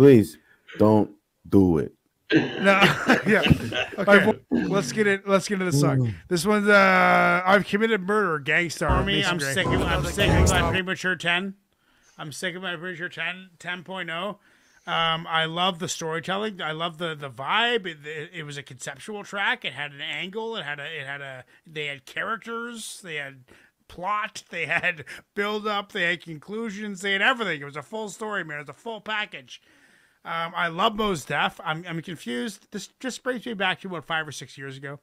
Please don't do it. No, yeah. Okay, let's get it. Let's get into the song. This one's I've committed murder, Gangstarr. For me, I'm sick of my premature 10. I'm sick of my premature 10.0. I love the storytelling. I love the vibe. It was a conceptual track. It had an angle. They had characters. They had plot. They had build up. They had conclusions. They had everything. It was a full story, man. It was a full package. I love Mos Def. I'm confused. This just brings me back to about 5 or 6 years ago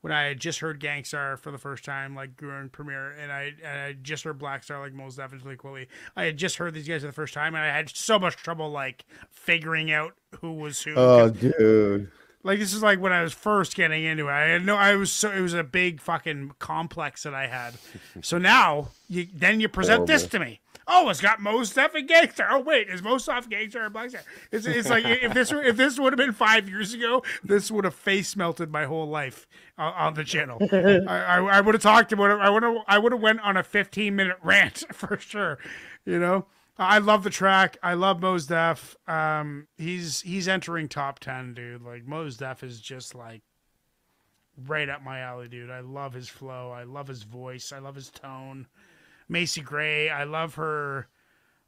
when I had just heard Gangstarr for the first time, like during premiere, and I just heard Black Star, like Mos Def and Fleet Quilly. I had just heard these guys for the first time, and I had so much trouble like figuring out who was who. Oh, dude. Like this is like when I was first getting into it. It was a big fucking complex that I had. So now you present this to me. Oh, it's got Mos Def and Gangstarr. Oh wait, is Mos Def Gangstarr and Black Star? It's like if this would have been 5 years ago, this would have face melted my whole life on the channel. I would have talked about it. I would have went on a 15-minute rant for sure. You know. I love the track. I love Mos Def. He's entering top 10, dude. Like Mos Def is just like right up my alley, dude. I love his flow. I love his voice. I love his tone. Macy Gray, I love her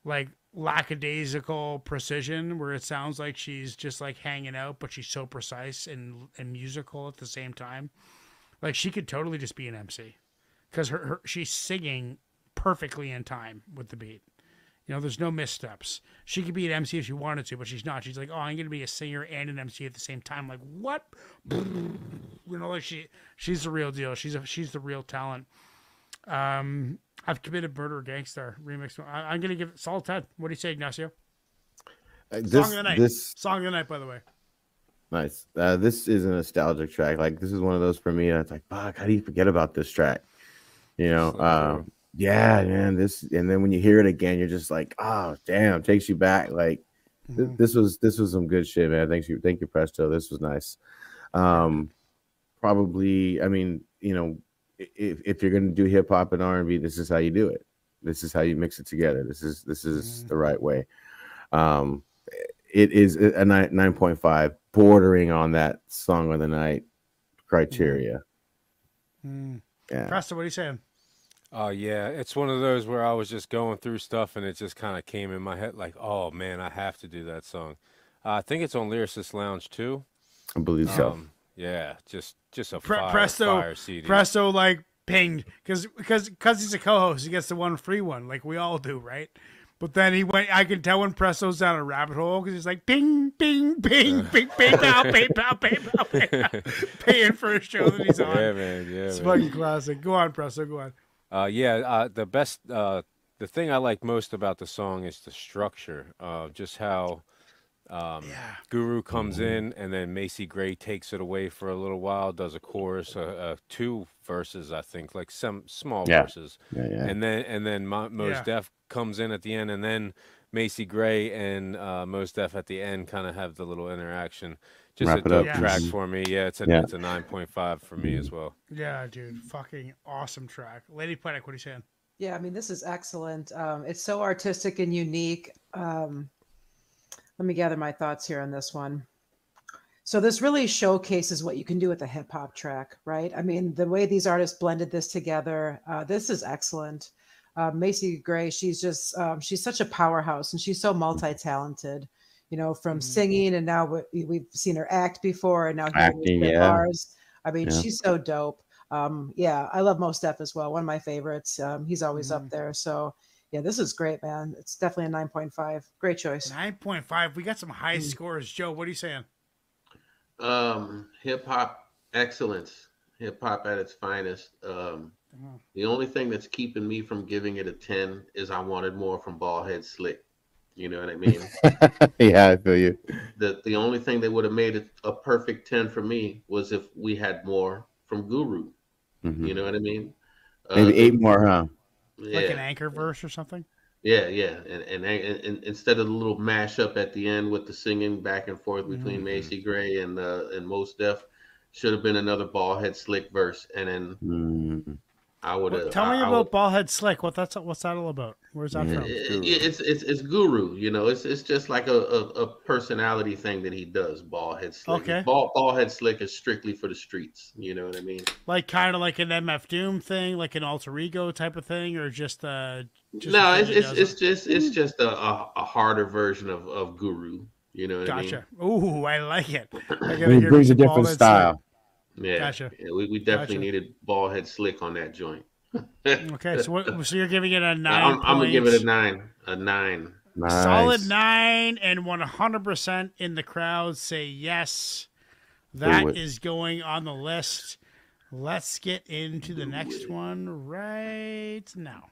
like lackadaisical precision where it sounds like she's just like hanging out, but she's so precise and musical at the same time. Like she could totally just be an MC because she's singing perfectly in time with the beat. You know, there's no missteps. She could be an MC if she wanted to, but she's not. She's like, oh, I'm going to be a singer and an MC at the same time. Like, what? You know, like she's the real deal. She's the real talent. I've committed murder, Gangstarr remix. I'm going to give it solid 10. What do you say, Ignacio? Song of the night. Song of the night, by the way. Nice. This is a nostalgic track. Like, this is one of those for me. It's like, fuck, how do you forget about this track? You know, yeah, man. And then when you hear it again, you're just like, oh, damn, takes you back. Like, this was some good shit, man. Thank you, Presto. This was nice. Probably, I mean, you know, if you're gonna do hip hop and R&B, this is how you do it. This is how you mix it together. This is the right way. It is a 9.5, bordering on that song of the night criteria. Yeah. Presto, what are you saying? Oh, yeah. It's one of those where I was just going through stuff and it just kind of came in my head like, oh, man, I have to do that song. I think it's on Lyricist Lounge, too. I believe so. Yeah, just a Presto, fire CD. Presto, like, pinged. Because he's a co-host, he gets the one free one, like we all do, right? But then he went, I can tell when Presto's down a rabbit hole because he's like, ping, ping, ping, ping, PayPal, PayPal, PayPal, PayPal, paying for a show that he's on. Yeah, man. Yeah, it's fucking classic. Go on, Presto, go on. The thing I like most about the song is the structure, just how Guru comes in and then Macy Gray takes it away for a little while, does a chorus, 2 verses, I think, like some small verses, and then Mos Def comes in at the end, and then Macy Gray and Mos Def at the end kind of have the little interaction. Just a dope track for me. Yeah, it's a 9.5 for me as well. Yeah, dude, fucking awesome track. Lady Panic, what are you saying? Yeah, I mean, this is excellent. It's so artistic and unique. Let me gather my thoughts here on this one. So this really showcases what you can do with a hip hop track, right? I mean, the way these artists blended this together, this is excellent. Macy Gray, she's such a powerhouse and she's so multi-talented, you know, from singing, and now we've seen her act before, and now acting, bars. I mean, she's so dope. I love Mos Def as well. One of my favorites. He's always up there. So yeah, this is great, man. It's definitely a 9.5. Great choice. 9.5. We got some high scores. Joe, what are you saying? Hip hop excellence. Hip hop at its finest. The only thing that's keeping me from giving it a 10 is I wanted more from Ballhead Slick. You know what I mean? Yeah, I feel you. The only thing that would have made it a perfect 10 for me was if we had more from Guru. You know what I mean? Maybe 8 more, huh? Yeah. Like an anchor verse or something? Yeah. And instead of the little mashup at the end with the singing back and forth between Macy Gray and Mos Def, should have been another Ballhead Slick verse. And then I would have. Tell me about Ballhead Slick. What's that all about? Where's that from? It's Guru. You know, it's just like a personality thing that he does. Ballhead Slick. Okay. Ballhead Slick is strictly for the streets. You know what I mean? Like kind of like an MF Doom thing, like an alter ego type of thing, or just no, it's just a harder version of Guru. You know what I mean? Gotcha. Ooh, I like it. He brings a different style. Yeah, gotcha. Yeah, we definitely needed Ballhead Slick on that joint. Okay, so you're giving it a 9. I'm gonna give it a 9. A 9. Nice. Solid 9, and 100% in the crowd say yes. That is going on the list. Let's get into the next one right now.